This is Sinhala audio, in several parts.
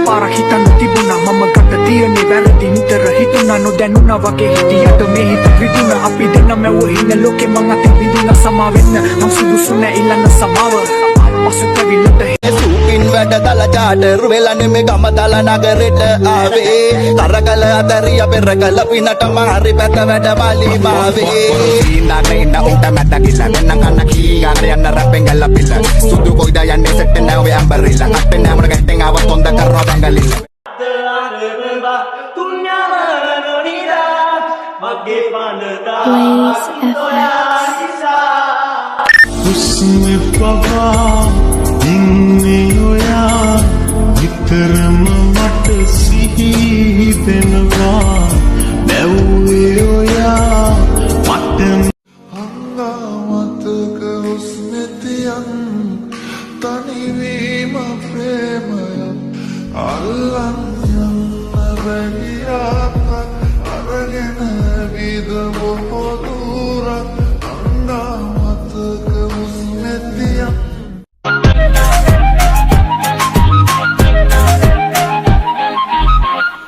පාරක් හිතන්න තිබුණා මම ගත තියනේ වැරදි නිතර හිතුණා නොදැනුණා වගේ හිටියට මේ හිත විදුණා අපි දෙන්නම වහින ලෝකේ මං අතින් විදුණා සමා වෙන්න මං සුදුසු නෑ ඊළඟ සමාව පසුතැවිල්ලට සූපින් වැඩ දල චාටර් වෙලා නෙමෙ ගම දල නගරෙට ආවේ තරකල අතරිය පෙර කල පිනට මාරි පැත වැඩ බලීමාවේ සීනානේ ඉන්න උන්ට මැද ගිල්ල වෙන කන්න කී ගාන යන්න රැපෙන් ගල්ල පිල්ල සුදු කොයිද යන්නේ සෙට් නැවේ අම්බරිල්ල අත්තේ නෑමර ගැටෙන් ආව තොන්ද කරව බැංගලිල්ල Husni papa inne oya nitarama mata sihi denawa newe oya mata anga mataka husmetiyan tanivima premaya allan yanna bagiyata aragena vidamu hodura anga mataka husmetiyan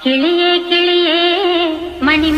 किलिये किलिये मणि